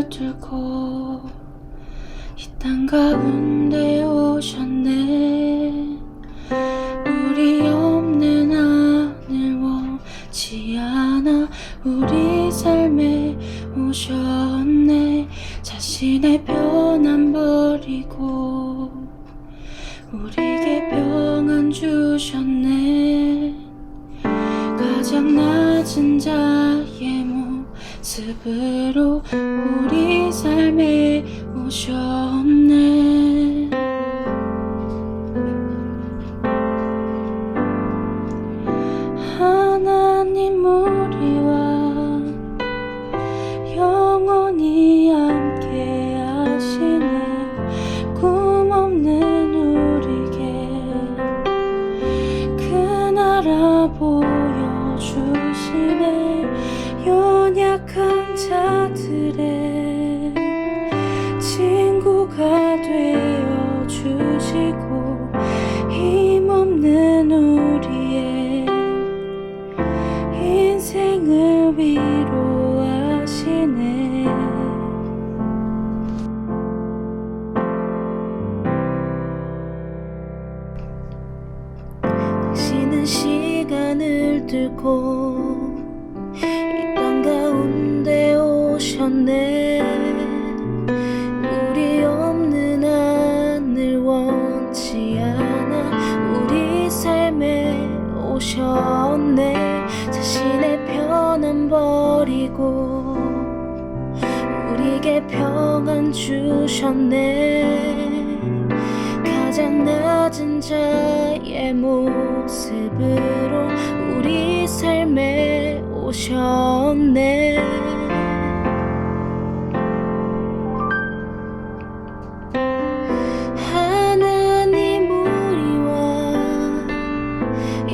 시간을 뚫고 이 땅 가운데 오셨네. 우리 없는 하늘 원치 않아 우리 삶에 오셨네. 자신의 편안 버리고 우리에게 평안 주셨네. 가장 낮은 자의 모습으로 우리 삶에 오셨네. 하나님 우리와 영원히 함께 하시네. 꿈없는 우리에게 그 나라 보여주시네. 연약한 자들의 친구가 되어주시고 힘없는 우리의 인생을 위로하시네. 당신은 시간을 뚫고 이 땅 가운데 오셨네. 우리 없는 하늘 원치 않아 우리 삶에 오셨네. 자신의 편안 버리고 우리에게 평안 주셨네. 가장 낮은 자의 모습으로 우리 삶에 오셨네. 하나님 우리와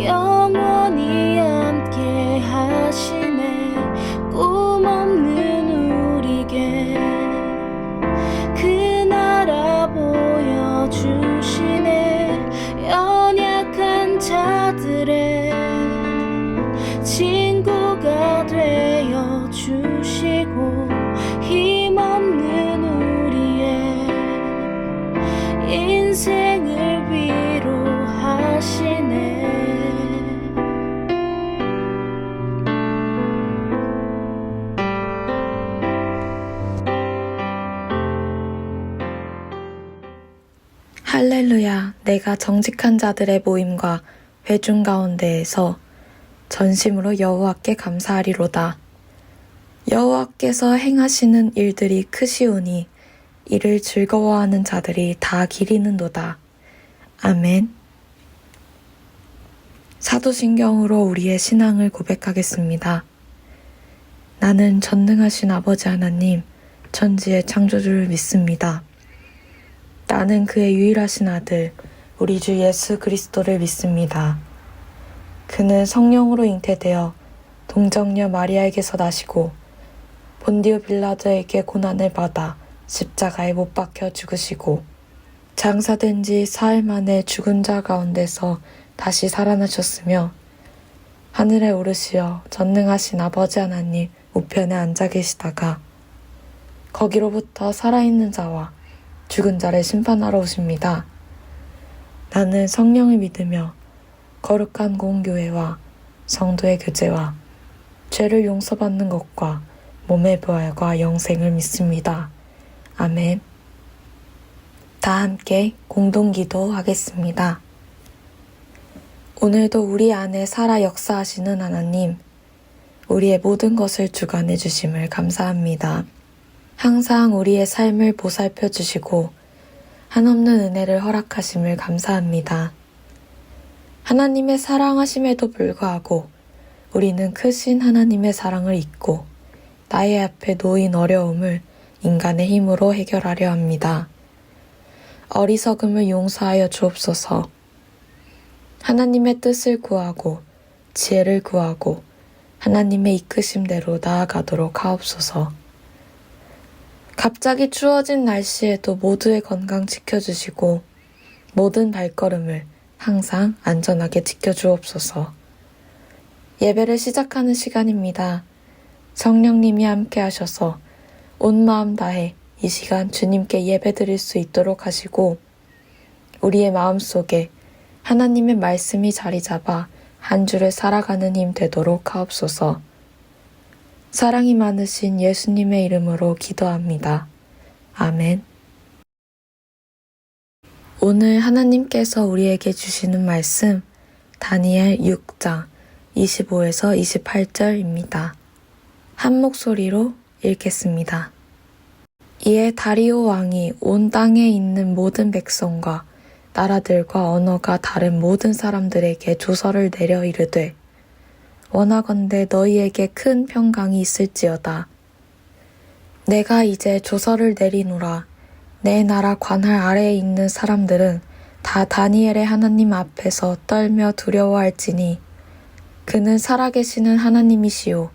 영원히 함께 하시네. 꿈없는 우리에게 그 나라 보여주시네. 연약한 자들의 친구가 되어주시고 힘없는 우리의 인생을 위로하시네. 할렐루야. 내가 정직한 자들의 모임과 회중 가운데에서 전심으로 여호와께 감사하리로다. 여호와께서 행하시는 일들이 크시오니 이를 즐거워하는 자들이 다 기리는도다. 아멘. 사도신경으로 우리의 신앙을 고백하겠습니다. 나는 전능하신 아버지 하나님, 천지의 창조주를 믿습니다. 나는 그의 유일하신 아들, 우리 주 예수 그리스도를 믿습니다. 그는 성령으로 잉태되어 동정녀 마리아에게서 나시고 본디오 빌라도에게 고난을 받아 십자가에 못 박혀 죽으시고 장사된 지 사흘 만에 죽은 자 가운데서 다시 살아나셨으며 하늘에 오르시어 전능하신 아버지 하나님 우편에 앉아 계시다가 거기로부터 살아있는 자와 죽은 자를 심판하러 오십니다. 나는 성령을 믿으며 거룩한 공교회와 성도의 교제와 죄를 용서받는 것과 몸의 부활과 영생을 믿습니다. 아멘. 다 함께 공동기도 하겠습니다. 오늘도 우리 안에 살아 역사하시는 하나님, 우리의 모든 것을 주관해 주심을 감사합니다. 항상 우리의 삶을 보살펴 주시고 한없는 은혜를 허락하심을 감사합니다. 하나님의 사랑하심에도 불구하고 우리는 크신 하나님의 사랑을 잊고 나의 앞에 놓인 어려움을 인간의 힘으로 해결하려 합니다. 어리석음을 용서하여 주옵소서. 하나님의 뜻을 구하고 지혜를 구하고 하나님의 이끄심대로 나아가도록 하옵소서. 갑자기 추워진 날씨에도 모두의 건강 지켜주시고 모든 발걸음을 항상 안전하게 지켜주옵소서. 예배를 시작하는 시간입니다. 성령님이 함께 하셔서 온 마음 다해 이 시간 주님께 예배드릴 수 있도록 하시고 우리의 마음속에 하나님의 말씀이 자리 잡아 한 주를 살아가는 힘 되도록 하옵소서. 사랑이 많으신 예수님의 이름으로 기도합니다. 아멘. 오늘 하나님께서 우리에게 주시는 말씀 다니엘 6장 25에서 28절입니다. 한 목소리로 읽겠습니다. 이에 다리오 왕이 온 땅에 있는 모든 백성과 나라들과 언어가 다른 모든 사람들에게 조서를 내려 이르되 원하건대 너희에게 큰 평강이 있을지어다. 내가 이제 조서를 내리노라. 내 나라 관할 아래에 있는 사람들은 다 다니엘의 하나님 앞에서 떨며 두려워할지니 그는 살아계시는 하나님이시요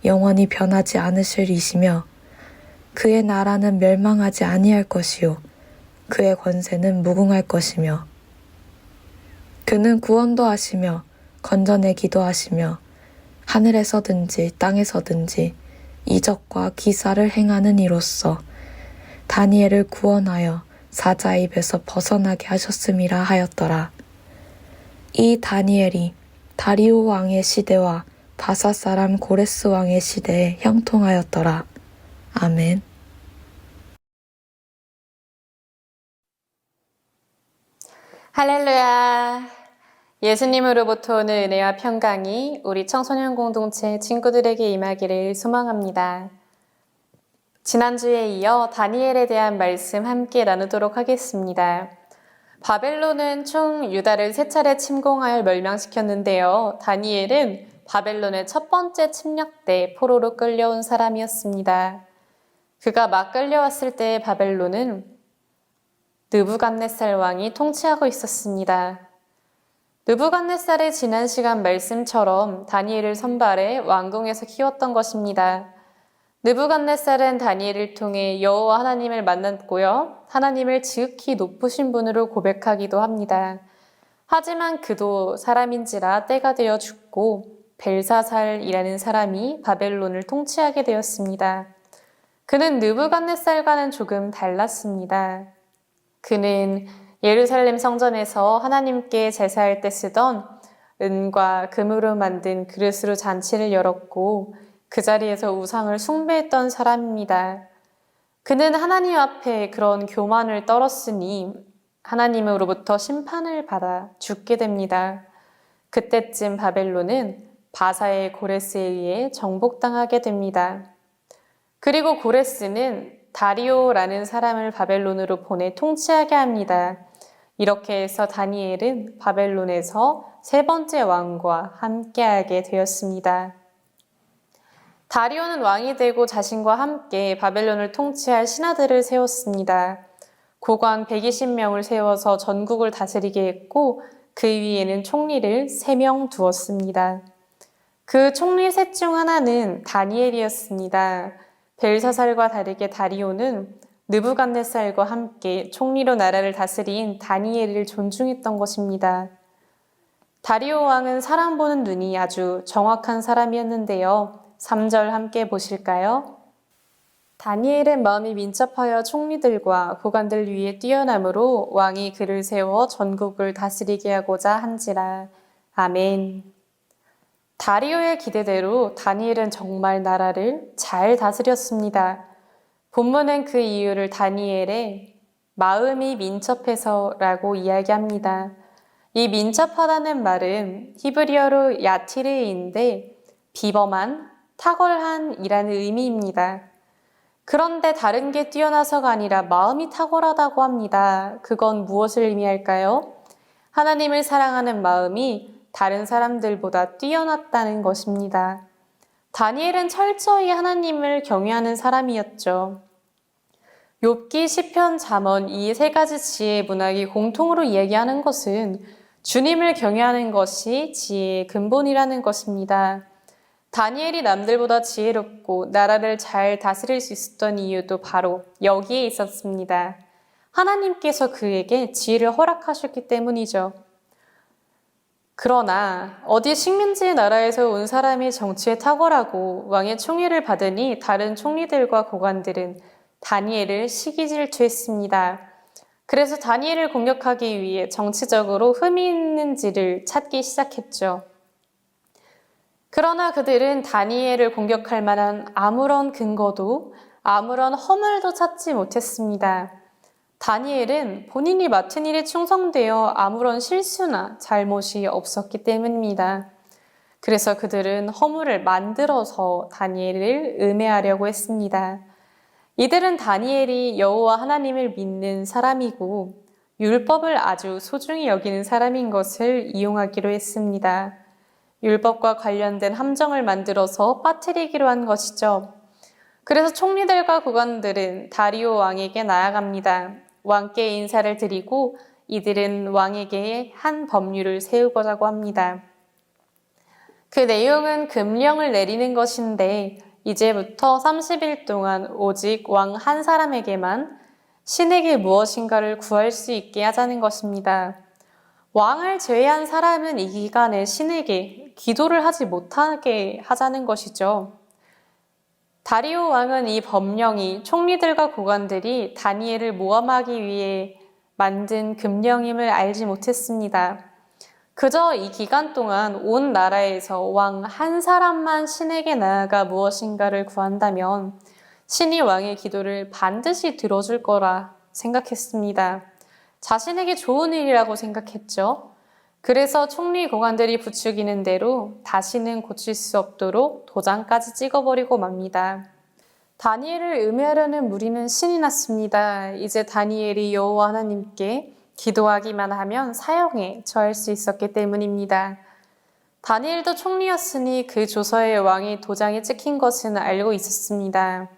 영원히 변하지 않으실 이시며 그의 나라는 멸망하지 아니할 것이요 그의 권세는 무궁할 것이며 그는 구원도 하시며 건져내기도 하시며 하늘에서든지 땅에서든지 이적과 기사를 행하는 이로써 다니엘을 구원하여 사자의 입에서 벗어나게 하셨음이라 하였더라. 이 다니엘이 다리오 왕의 시대와 바사 사람 고레스 왕의 시대에 형통하였더라. 아멘. 할렐루야! 예수님으로부터 오는 은혜와 평강이 우리 청소년 공동체 친구들에게 임하기를 소망합니다. 지난주에 이어 다니엘에 대한 말씀 함께 나누도록 하겠습니다. 바벨론은 총 유다를 3차례 침공하여 멸망시켰는데요. 다니엘은 바벨론의 첫 번째 침략 때 포로로 끌려온 사람이었습니다. 그가 막 끌려왔을 때 바벨론은 느부갓네살 왕이 통치하고 있었습니다. 느부갓네살의 지난 시간 말씀처럼 다니엘을 선발해 왕궁에서 키웠던 것입니다. 느부갓네살은 다니엘을 통해 여호와 하나님을 만났고요. 하나님을 지극히 높으신 분으로 고백하기도 합니다. 하지만 그도 사람인지라 때가 되어 죽고 벨사살이라는 사람이 바벨론을 통치하게 되었습니다. 그는 느부갓네살과는 조금 달랐습니다. 그는 예루살렘 성전에서 하나님께 제사할 때 쓰던 은과 금으로 만든 그릇으로 잔치를 열었고 그 자리에서 우상을 숭배했던 사람입니다. 그는 하나님 앞에 그런 교만을 떨었으니 하나님으로부터 심판을 받아 죽게 됩니다. 그때쯤 바벨론은 바사의 고레스에 의해 정복당하게 됩니다. 그리고 고레스는 다리오라는 사람을 바벨론으로 보내 통치하게 합니다. 이렇게 해서 다니엘은 바벨론에서 3번째 왕과 함께하게 되었습니다. 다리오는 왕이 되고 자신과 함께 바벨론을 통치할 신하들을 세웠습니다. 고관 120명을 세워서 전국을 다스리게 했고 그 위에는 총리를 3명 두었습니다. 그 총리 셋 중 하나는 다니엘이었습니다. 벨사살과 다르게 다리오는 느부갓네살과 함께 총리로 나라를 다스린 다니엘을 존중했던 것입니다. 다리오 왕은 사람 보는 눈이 아주 정확한 사람이었는데요. 3절 함께 보실까요? 다니엘의 마음이 민첩하여 총리들과 고관들 위에 뛰어남으로 왕이 그를 세워 전국을 다스리게 하고자 한지라. 아멘. 다리오의 기대대로 다니엘은 정말 나라를 잘 다스렸습니다. 본문은 그 이유를 다니엘의 마음이 민첩해서라고 이야기합니다. 이 민첩하다는 말은 히브리어로 야티르인데 비범한, 탁월한이라는 의미입니다. 그런데 다른 게 뛰어나서가 아니라 마음이 탁월하다고 합니다. 그건 무엇을 의미할까요? 하나님을 사랑하는 마음이 다른 사람들보다 뛰어났다는 것입니다. 다니엘은 철저히 하나님을 경외하는 사람이었죠. 욥기, 시편, 잠언 이 3가지 지혜의 문학이 공통으로 이야기하는 것은 주님을 경외하는 것이 지혜의 근본이라는 것입니다. 다니엘이 남들보다 지혜롭고 나라를 잘 다스릴 수 있었던 이유도 바로 여기에 있었습니다. 하나님께서 그에게 지혜를 허락하셨기 때문이죠. 그러나 어디 식민지 나라에서 온 사람이 정치에 탁월하고 왕의 총애를 받으니 다른 총리들과 고관들은 다니엘을 시기 질투했습니다. 그래서 다니엘을 공격하기 위해 정치적으로 흠이 있는지를 찾기 시작했죠. 그러나 그들은 다니엘을 공격할 만한 아무런 근거도 아무런 허물도 찾지 못했습니다. 다니엘은 본인이 맡은 일에 충성되어 아무런 실수나 잘못이 없었기 때문입니다. 그래서 그들은 허물을 만들어서 다니엘을 음해하려고 했습니다. 이들은 다니엘이 여호와 하나님을 믿는 사람이고 율법을 아주 소중히 여기는 사람인 것을 이용하기로 했습니다. 율법과 관련된 함정을 만들어서 빠뜨리기로 한 것이죠. 그래서 총리들과 국왕들은 다리오 왕에게 나아갑니다. 왕께 인사를 드리고 이들은 왕에게 한 법률을 세우고자 합니다. 그 내용은 금령을 내리는 것인데 이제부터 30일 동안 오직 왕 한 사람에게만 신에게 무엇인가를 구할 수 있게 하자는 것입니다. 왕을 제외한 사람은 이 기간에 신에게 기도를 하지 못하게 하자는 것이죠. 다리오 왕은 이 법령이 총리들과 고관들이 다니엘을 모함하기 위해 만든 금령임을 알지 못했습니다. 그저 이 기간 동안 온 나라에서 왕 한 사람만 신에게 나아가 무엇인가를 구한다면 신이 왕의 기도를 반드시 들어줄 거라 생각했습니다. 자신에게 좋은 일이라고 생각했죠. 그래서 총리 고관들이 부추기는 대로 다시는 고칠 수 없도록 도장까지 찍어버리고 맙니다. 다니엘을 음해하려는 무리는 신이 났습니다. 이제 다니엘이 여호와 하나님께 기도하기만 하면 사형에 처할 수 있었기 때문입니다. 다니엘도 총리였으니 그 조서에 왕의 도장이 찍힌 것은 알고 있었습니다.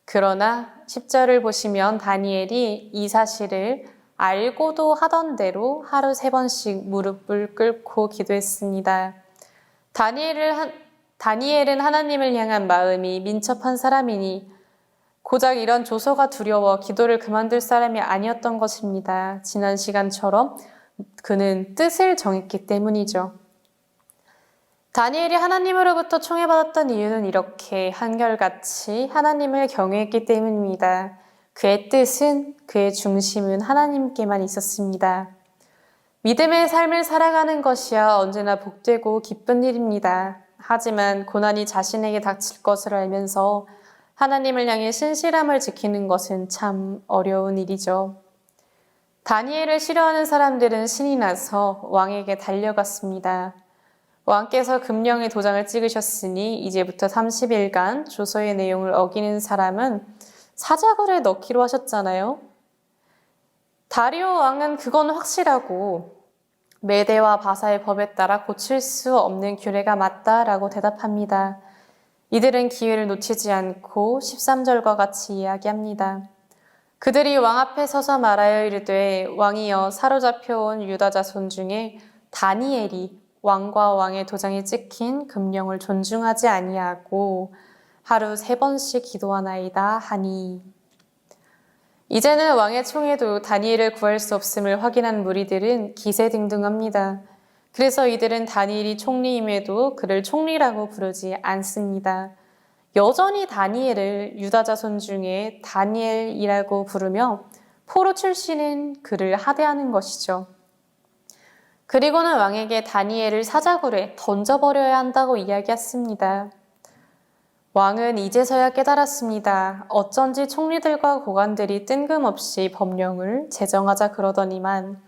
그러나 10절을 보시면 다니엘이 이 사실을 알고도 하던 대로 하루 3번씩 무릎을 꿇고 기도했습니다. 다니엘은 하나님을 향한 마음이 민첩한 사람이니 고작 이런 조서가 두려워 기도를 그만둘 사람이 아니었던 것입니다. 지난 시간처럼 그는 뜻을 정했기 때문이죠. 다니엘이 하나님으로부터 총애받았던 이유는 이렇게 한결같이 하나님을 경외했기 때문입니다. 그의 뜻은, 그의 중심은 하나님께만 있었습니다. 믿음의 삶을 살아가는 것이야 언제나 복되고 기쁜 일입니다. 하지만 고난이 자신에게 닥칠 것을 알면서 하나님을 향해 신실함을 지키는 것은 참 어려운 일이죠. 다니엘을 싫어하는 사람들은 신이 나서 왕에게 달려갔습니다. 왕께서 금령의 도장을 찍으셨으니 이제부터 30일간 조서의 내용을 어기는 사람은 사자굴에 넣기로 하셨잖아요. 다리오 왕은 그건 확실하고 메대와 바사의 법에 따라 고칠 수 없는 규례가 맞다라고 대답합니다. 이들은 기회를 놓치지 않고 13절과 같이 이야기합니다. 그들이 왕 앞에 서서 말하여 이르되 왕이여 사로잡혀온 유다 자손 중에 다니엘이 왕과 왕의 도장이 찍힌 금령을 존중하지 아니하고 하루 3번씩 기도하나이다 하니. 이제는 왕의 총에도 다니엘을 구할 수 없음을 확인한 무리들은 기세등등합니다. 그래서 이들은 다니엘이 총리임에도 그를 총리라고 부르지 않습니다. 여전히 다니엘을 유다 자손 중에 다니엘이라고 부르며 포로 출신인 그를 하대하는 것이죠. 그리고는 왕에게 다니엘을 사자굴에 던져버려야 한다고 이야기했습니다. 왕은 이제서야 깨달았습니다. 어쩐지 총리들과 고관들이 뜬금없이 법령을 제정하자 그러더니만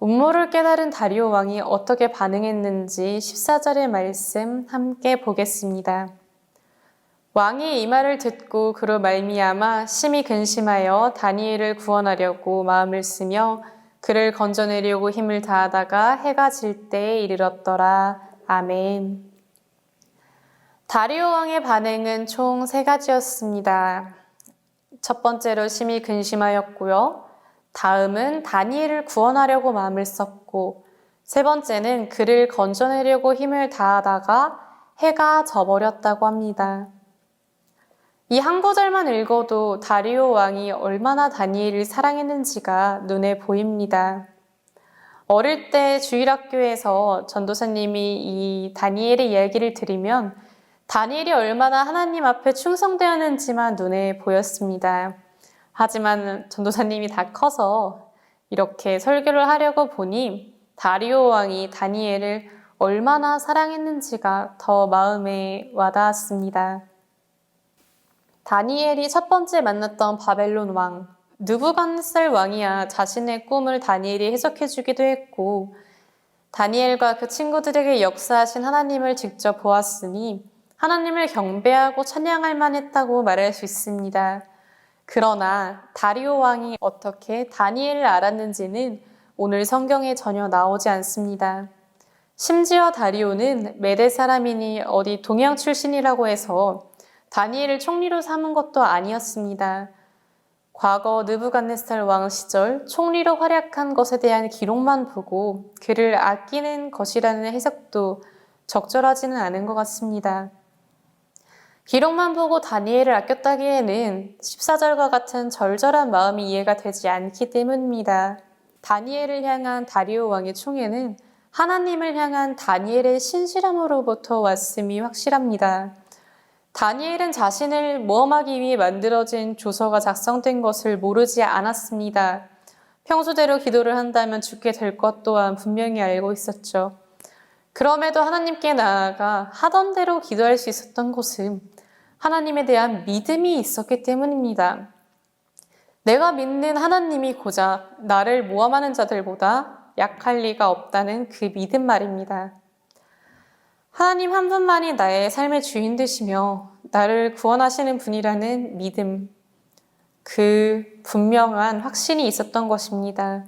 음모를 깨달은 다리오 왕이 어떻게 반응했는지 14절의 말씀 함께 보겠습니다. 왕이 이 말을 듣고 그로 말미암아 심히 근심하여 다니엘을 구원하려고 마음을 쓰며 그를 건져내려고 힘을 다하다가 해가 질 때에 이르렀더라. 아멘. 다리오 왕의 반응은 총 3가지였습니다. 첫 번째로 심히 근심하였고요. 다음은 다니엘을 구원하려고 마음을 썼고, 3번째는 그를 건져내려고 힘을 다하다가 해가 져버렸다고 합니다. 이 한 구절만 읽어도 다리오 왕이 얼마나 다니엘을 사랑했는지가 눈에 보입니다. 어릴 때 주일학교에서 전도사님이 이 다니엘의 이야기를 들으면 다니엘이 얼마나 하나님 앞에 충성되었는지만 눈에 보였습니다. 하지만 전도사님이 다 커서 이렇게 설교를 하려고 보니 다리오 왕이 다니엘을 얼마나 사랑했는지가 더 마음에 와닿았습니다. 다니엘이 첫 번째 만났던 바벨론 왕 느부갓네살 왕이야 자신의 꿈을 다니엘이 해석해주기도 했고 다니엘과 그 친구들에게 역사하신 하나님을 직접 보았으니 하나님을 경배하고 찬양할 만했다고 말할 수 있습니다. 그러나 다리오 왕이 어떻게 다니엘을 알았는지는 오늘 성경에 전혀 나오지 않습니다. 심지어 다리오는 메대 사람이니 어디 동양 출신이라고 해서 다니엘을 총리로 삼은 것도 아니었습니다. 과거 느부갓네살 왕 시절 총리로 활약한 것에 대한 기록만 보고 그를 아끼는 것이라는 해석도 적절하지는 않은 것 같습니다. 기록만 보고 다니엘을 아꼈다기에는 14절과 같은 절절한 마음이 이해가 되지 않기 때문입니다. 다니엘을 향한 다리오 왕의 총애는 하나님을 향한 다니엘의 신실함으로부터 왔음이 확실합니다. 다니엘은 자신을 모험하기 위해 만들어진 조서가 작성된 것을 모르지 않았습니다. 평소대로 기도를 한다면 죽게 될 것 또한 분명히 알고 있었죠. 그럼에도 하나님께 나아가 하던 대로 기도할 수 있었던 것은 하나님에 대한 믿음이 있었기 때문입니다. 내가 믿는 하나님이 고작 나를 모함하는 자들보다 약할 리가 없다는 그 믿음 말입니다. 하나님 한 분만이 나의 삶의 주인 되시며 나를 구원하시는 분이라는 믿음, 그 분명한 확신이 있었던 것입니다.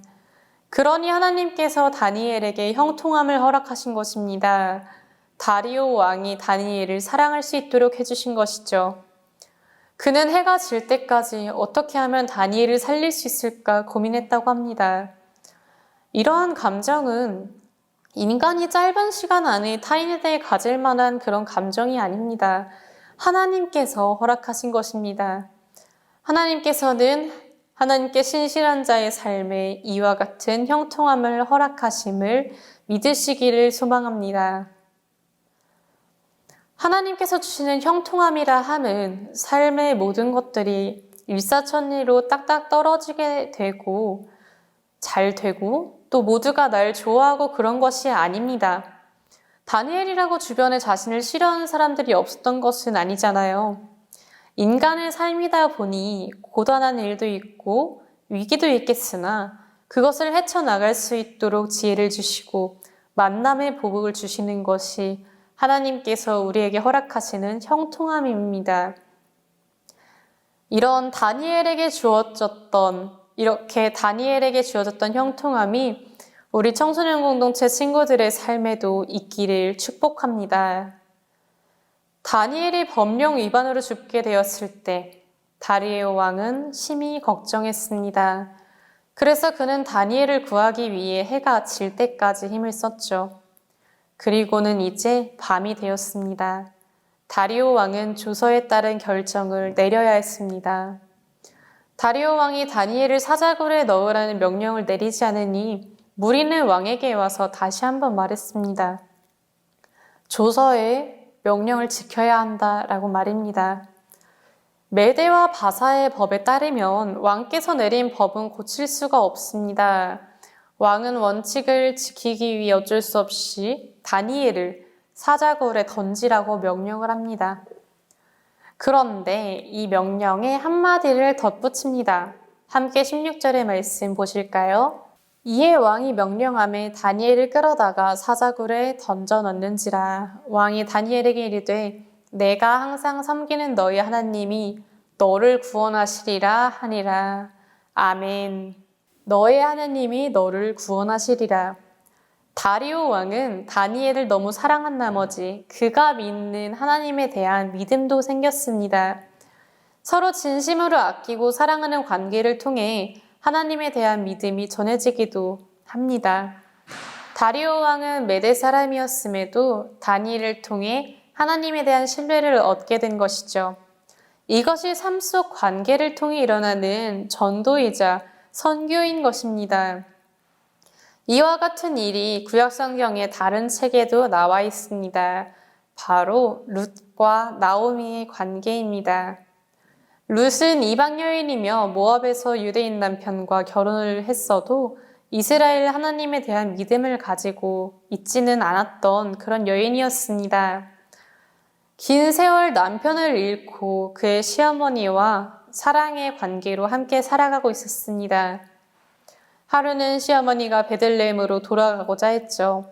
그러니 하나님께서 다니엘에게 형통함을 허락하신 것입니다. 다리오 왕이 다니엘을 사랑할 수 있도록 해주신 것이죠. 그는 해가 질 때까지 어떻게 하면 다니엘을 살릴 수 있을까 고민했다고 합니다. 이러한 감정은 인간이 짧은 시간 안에 타인에 대해 가질 만한 그런 감정이 아닙니다. 하나님께서 허락하신 것입니다. 하나님께서는 하나님께 신실한 자의 삶에 이와 같은 형통함을 허락하심을 믿으시기를 소망합니다. 하나님께서 주시는 형통함이라 함은 삶의 모든 것들이 일사천리로 딱딱 떨어지게 되고 잘 되고 또 모두가 날 좋아하고 그런 것이 아닙니다. 다니엘이라고 주변에 자신을 싫어하는 사람들이 없었던 것은 아니잖아요. 인간의 삶이다 보니 고단한 일도 있고 위기도 있겠으나 그것을 헤쳐나갈 수 있도록 지혜를 주시고 만남의 보복을 주시는 것이 하나님께서 우리에게 허락하시는 형통함입니다. 이렇게 다니엘에게 주어졌던 형통함이 우리 청소년 공동체 친구들의 삶에도 있기를 축복합니다. 다니엘이 법령 위반으로 죽게 되었을 때 다리오 왕은 심히 걱정했습니다. 그래서 그는 다니엘을 구하기 위해 해가 질 때까지 힘을 썼죠. 그리고는 이제 밤이 되었습니다. 다리오 왕은 조서에 따른 결정을 내려야 했습니다. 다리오 왕이 다니엘을 사자굴에 넣으라는 명령을 내리지 않으니 무리는 왕에게 와서 다시 한번 말했습니다. 조서에 명령을 지켜야 한다라고 말입니다. 메대와 바사의 법에 따르면 왕께서 내린 법은 고칠 수가 없습니다. 왕은 원칙을 지키기 위해 어쩔 수 없이 다니엘을 사자굴에 던지라고 명령을 합니다. 그런데 이 명령에 한마디를 덧붙입니다. 함께 16절의 말씀 보실까요? 이에 왕이 명령하매 다니엘을 끌어다가 사자굴에 던져 넣는지라. 왕이 다니엘에게 이르되 내가 항상 섬기는 너희 하나님이 너를 구원하시리라 하니라. 아멘. 너의 하나님이 너를 구원하시리라. 다리오 왕은 다니엘을 너무 사랑한 나머지 그가 믿는 하나님에 대한 믿음도 생겼습니다. 서로 진심으로 아끼고 사랑하는 관계를 통해 하나님에 대한 믿음이 전해지기도 합니다. 다리오 왕은 메대 사람이었음에도 다니엘을 통해 하나님에 대한 신뢰를 얻게 된 것이죠. 이것이 삶 속 관계를 통해 일어나는 전도이자 선교인 것입니다. 이와 같은 일이 구약성경의 다른 책에도 나와 있습니다. 바로 룻과 나오미의 관계입니다. 룻은 이방 여인이며 모압에서 유대인 남편과 결혼을 했어도 이스라엘 하나님에 대한 믿음을 가지고 있지는 않았던 그런 여인이었습니다. 긴 세월 남편을 잃고 그의 시어머니와 사랑의 관계로 함께 살아가고 있었습니다. 하루는 시어머니가 베들레헴으로 돌아가고자 했죠.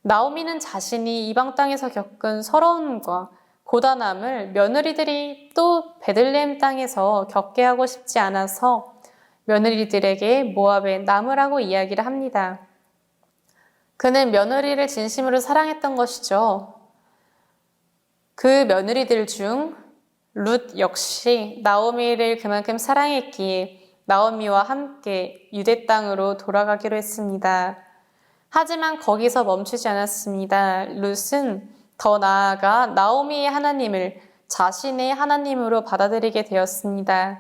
나오미는 자신이 이방 땅에서 겪은 서러움과 고단함을 며느리들이 또 베들레헴 땅에서 겪게 하고 싶지 않아서 며느리들에게 모압에 남으라고 이야기를 합니다. 그는 며느리를 진심으로 사랑했던 것이죠. 그 며느리들 중 룻 역시 나오미를 그만큼 사랑했기에 나오미와 함께 유대 땅으로 돌아가기로 했습니다. 하지만 거기서 멈추지 않았습니다. 룻은 더 나아가 나오미의 하나님을 자신의 하나님으로 받아들이게 되었습니다.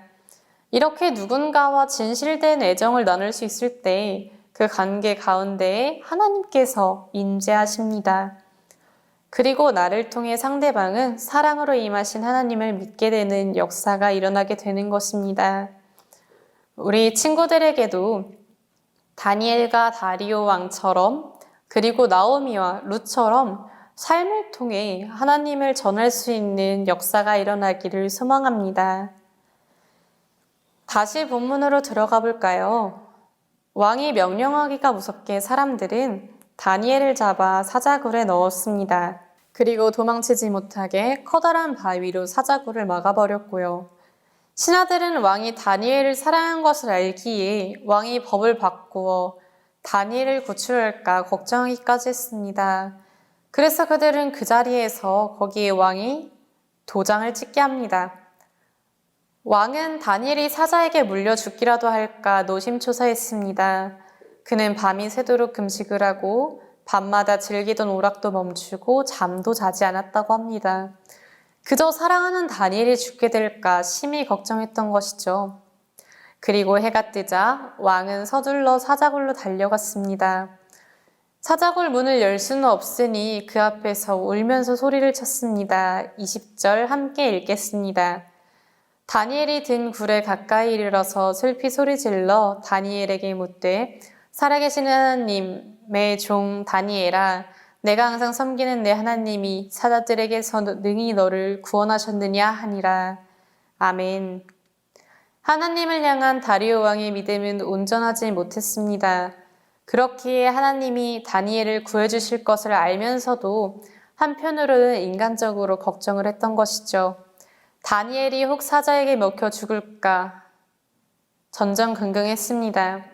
이렇게 누군가와 진실된 애정을 나눌 수 있을 때 그 관계 가운데에 하나님께서 임재하십니다. 그리고 나를 통해 상대방은 사랑으로 임하신 하나님을 믿게 되는 역사가 일어나게 되는 것입니다. 우리 친구들에게도 다니엘과 다리오 왕처럼 그리고 나오미와 룻처럼 삶을 통해 하나님을 전할 수 있는 역사가 일어나기를 소망합니다. 다시 본문으로 들어가 볼까요? 왕이 명령하기가 무섭게 사람들은 다니엘을 잡아 사자굴에 넣었습니다. 그리고 도망치지 못하게 커다란 바위로 사자굴을 막아버렸고요. 신하들은 왕이 다니엘을 사랑한 것을 알기에 왕이 법을 바꾸어 다니엘을 구출할까 걱정하기까지 했습니다. 그래서 그들은 그 자리에서 거기에 왕이 도장을 찍게 합니다. 왕은 다니엘이 사자에게 물려 죽기라도 할까 노심초사했습니다. 그는 밤이 새도록 금식을 하고 밤마다 즐기던 오락도 멈추고 잠도 자지 않았다고 합니다. 그저 사랑하는 다니엘이 죽게 될까 심히 걱정했던 것이죠. 그리고 해가 뜨자 왕은 서둘러 사자굴로 달려갔습니다. 사자굴 문을 열 수는 없으니 그 앞에서 울면서 소리를 쳤습니다. 20절 함께 읽겠습니다. 다니엘이 든 굴에 가까이 이르러서 슬피 소리질러 다니엘에게 묻되 살아계신 하나님의 종 다니엘아, 내가 항상 섬기는 내 하나님이 사자들에게서 능히 너를 구원하셨느냐 하니라. 아멘. 하나님을 향한 다리오 왕의 믿음은 온전하지 못했습니다. 그렇기에 하나님이 다니엘을 구해주실 것을 알면서도 한편으로는 인간적으로 걱정을 했던 것이죠. 다니엘이 혹 사자에게 먹혀 죽을까 전전긍긍했습니다.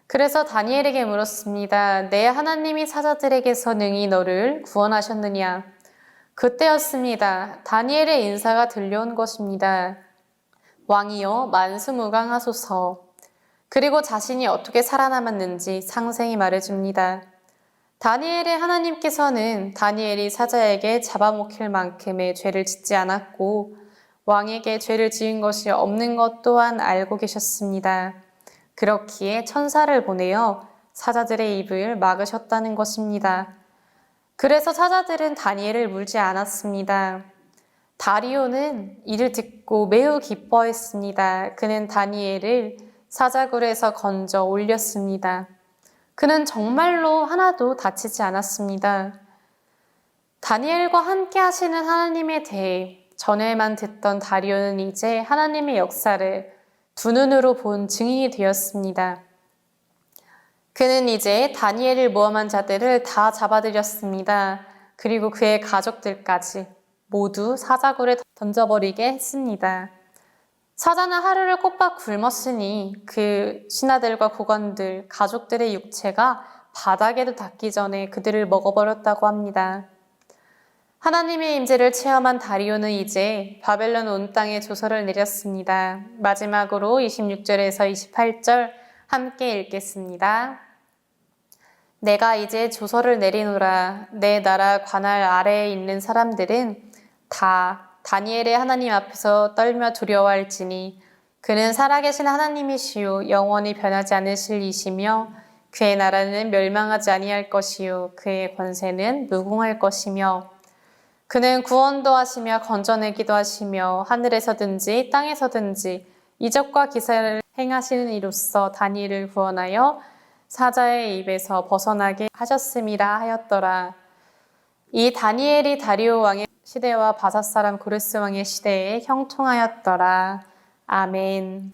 그래서 다니엘에게 물었습니다. 내 하나님이 사자들에게서 능히 너를 구원하셨느냐? 그때였습니다. 다니엘의 인사가 들려온 것입니다. 왕이여 만수무강하소서. 그리고 자신이 어떻게 살아남았는지 상세히 말해줍니다. 다니엘의 하나님께서는 다니엘이 사자에게 잡아먹힐 만큼의 죄를 짓지 않았고 왕에게 죄를 지은 것이 없는 것 또한 알고 계셨습니다. 그렇기에 천사를 보내어 사자들의 입을 막으셨다는 것입니다. 그래서 사자들은 다니엘을 물지 않았습니다. 다리오는 이를 듣고 매우 기뻐했습니다. 그는 다니엘을 사자굴에서 건져 올렸습니다. 그는 정말로 하나도 다치지 않았습니다. 다니엘과 함께 하시는 하나님에 대해 전에만 듣던 다리오는 이제 하나님의 역사를 두 눈으로 본 증인이 되었습니다. 그는 이제 다니엘을 모함한 자들을 다 잡아들였습니다. 그리고 그의 가족들까지 모두 사자굴에 던져버리게 했습니다. 사자는 하루를 꼬박 굶었으니 그 신하들과 국원들, 가족들의 육체가 바닥에도 닿기 전에 그들을 먹어버렸다고 합니다. 하나님의 임재를 체험한 다리오는 이제 바벨론 온 땅에 조서를 내렸습니다. 마지막으로 26절에서 28절 함께 읽겠습니다. 내가 이제 조서를 내리노라. 내 나라 관할 아래에 있는 사람들은 다 다니엘의 하나님 앞에서 떨며 두려워할지니 그는 살아계신 하나님이시요 영원히 변하지 않으실 이시며 그의 나라는 멸망하지 아니할 것이요 그의 권세는 무궁할 것이며 그는 구원도 하시며 건져내기도 하시며 하늘에서든지 땅에서든지 이적과 기사를 행하시는 이로써 다니엘을 구원하여 사자의 입에서 벗어나게 하셨음이라 하였더라. 이 다니엘이 다리오 왕의 시대와 바사 사람 고레스 왕의 시대에 형통하였더라. 아멘.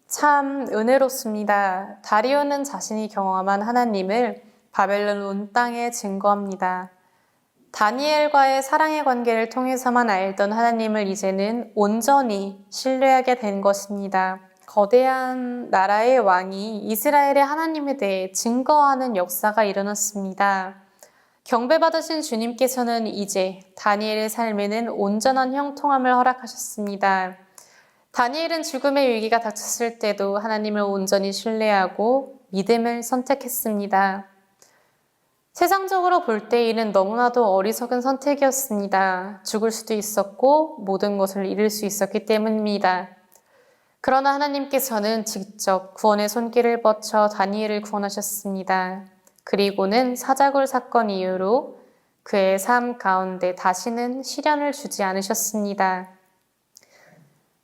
참 은혜롭습니다. 다리오는 자신이 경험한 하나님을 바벨론 온 땅에 증거합니다. 다니엘과의 사랑의 관계를 통해서만 알던 하나님을 이제는 온전히 신뢰하게 된 것입니다. 거대한 나라의 왕이 이스라엘의 하나님에 대해 증거하는 역사가 일어났습니다. 경배받으신 주님께서는 이제 다니엘의 삶에는 온전한 형통함을 허락하셨습니다. 다니엘은 죽음의 위기가 닥쳤을 때도 하나님을 온전히 신뢰하고 믿음을 선택했습니다. 세상적으로 볼 때 이는 너무나도 어리석은 선택이었습니다. 죽을 수도 있었고 모든 것을 잃을 수 있었기 때문입니다. 그러나 하나님께서는 직접 구원의 손길을 뻗쳐 다니엘을 구원하셨습니다. 그리고는 사자굴 사건 이후로 그의 삶 가운데 다시는 시련을 주지 않으셨습니다.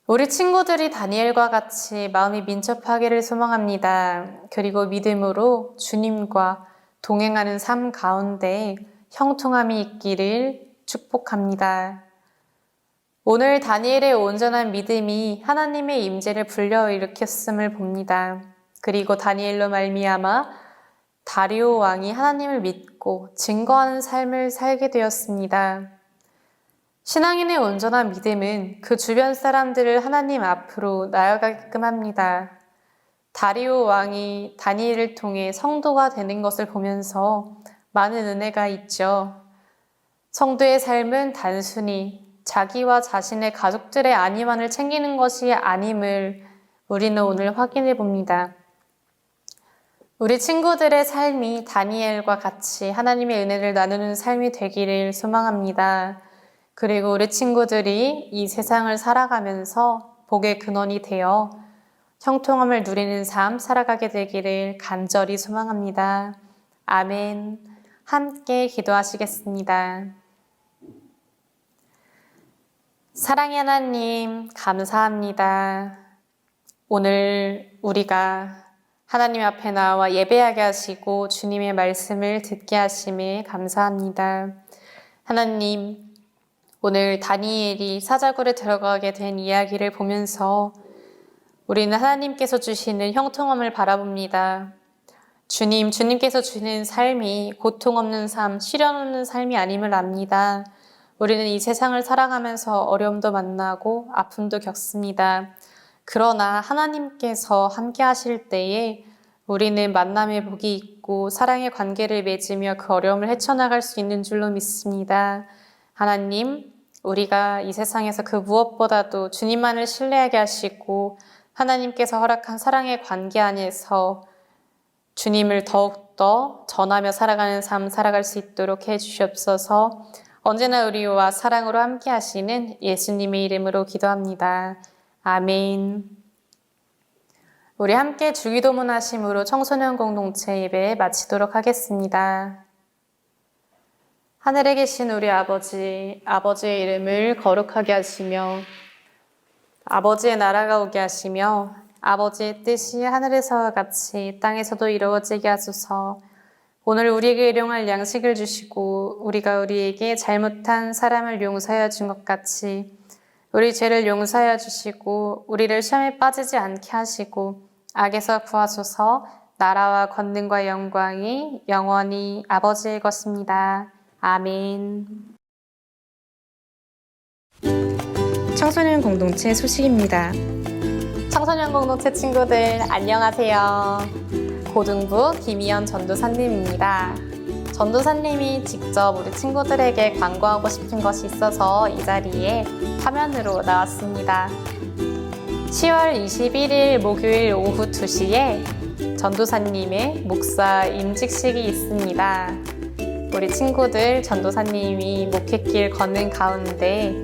우리 친구들이 다니엘과 같이 마음이 민첩하기를 소망합니다. 그리고 믿음으로 주님과 동행하는 삶 가운데 형통함이 있기를 축복합니다. 오늘 다니엘의 온전한 믿음이 하나님의 임재를 불러일으켰음을 봅니다. 그리고 다니엘로 말미암아 다리오 왕이 하나님을 믿고 증거하는 삶을 살게 되었습니다. 신앙인의 온전한 믿음은 그 주변 사람들을 하나님 앞으로 나아가게끔 합니다. 다리오 왕이 다니엘을 통해 성도가 되는 것을 보면서 많은 은혜가 있죠. 성도의 삶은 단순히 자기와 자신의 가족들의 안위만을 챙기는 것이 아님을 우리는 오늘 확인해 봅니다. 우리 친구들의 삶이 다니엘과 같이 하나님의 은혜를 나누는 삶이 되기를 소망합니다. 그리고 우리 친구들이 이 세상을 살아가면서 복의 근원이 되어 형통함을 누리는 삶 살아가게 되기를 간절히 소망합니다. 아멘. 함께 기도하시겠습니다. 사랑의 하나님, 감사합니다. 오늘 우리가 하나님 앞에 나와 예배하게 하시고 주님의 말씀을 듣게 하심에 감사합니다. 하나님, 오늘 다니엘이 사자굴에 들어가게 된 이야기를 보면서 우리는 하나님께서 주시는 형통함을 바라봅니다. 주님께서 주시는 삶이 고통 없는 삶, 시련 없는 삶이 아님을 압니다. 우리는 이 세상을 살아가면서 어려움도 만나고 아픔도 겪습니다. 그러나 하나님께서 함께 하실 때에 우리는 만남의 복이 있고 사랑의 관계를 맺으며 그 어려움을 헤쳐나갈 수 있는 줄로 믿습니다. 하나님, 우리가 이 세상에서 그 무엇보다도 주님만을 신뢰하게 하시고 하나님께서 허락한 사랑의 관계 안에서 주님을 더욱더 전하며 살아가는 삶 살아갈 수 있도록 해주시옵소서. 언제나 우리와 사랑으로 함께 하시는 예수님의 이름으로 기도합니다. 아멘. 우리 함께 주기도문 하심으로 청소년 공동체 예배 마치도록 하겠습니다. 하늘에 계신 우리 아버지, 아버지의 이름을 거룩하게 하시며 아버지의 나라가 오게 하시며 아버지의 뜻이 하늘에서와 같이 땅에서도 이루어지게 하소서. 오늘 우리에게 일용할 양식을 주시고 우리가 우리에게 잘못한 사람을 용서하여 준 것 같이 우리 죄를 용서하여 주시고 우리를 시험에 빠지지 않게 하시고 악에서 구하소서. 나라와 권능과 영광이 영원히 아버지의 것입니다. 아멘. 청소년 공동체 소식입니다. 청소년 공동체 친구들 안녕하세요. 고등부 김희연 전도사님입니다. 전도사님이 직접 우리 친구들에게 광고하고 싶은 것이 있어서 이 자리에 화면으로 나왔습니다. 10월 21일 목요일 오후 2시에 전도사님의 목사 임직식이 있습니다. 우리 친구들 전도사님이 목회길 걷는 가운데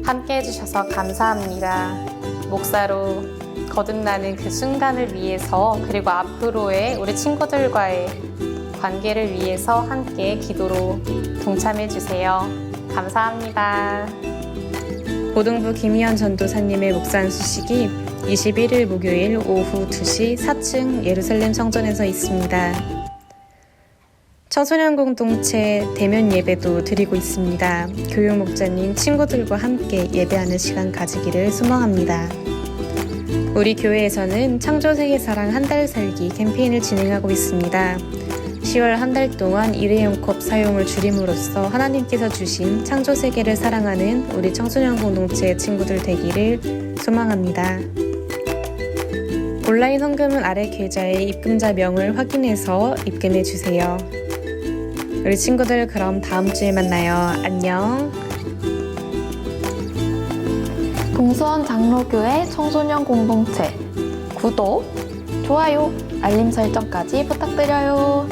함께 해주셔서 감사합니다. 목사로 거듭나는 그 순간을 위해서, 그리고 앞으로의 우리 친구들과의 관계를 위해서 함께 기도로 동참해 주세요. 감사합니다. 보등부 김희연 전도사님의 목사 안수식이 21일 목요일 오후 2시 4층 예루살렘 성전에서 있습니다. 청소년 공동체 대면 예배도 드리고 있습니다. 교육 목자님 친구들과 함께 예배하는 시간 가지기를 소망합니다. 우리 교회에서는 창조세계사랑 한 달 살기 캠페인을 진행하고 있습니다. 10월 한 달 동안 일회용 컵 사용을 줄임으로써 하나님께서 주신 창조세계를 사랑하는 우리 청소년 공동체 친구들 되기를 소망합니다. 온라인 헌금은 아래 계좌의 입금자 명을 확인해서 입금해 주세요. 우리 친구들 그럼 다음 주에 만나요. 안녕. 동수원 장로교회 청소년 공동체 구독, 좋아요, 알림 설정까지 부탁드려요.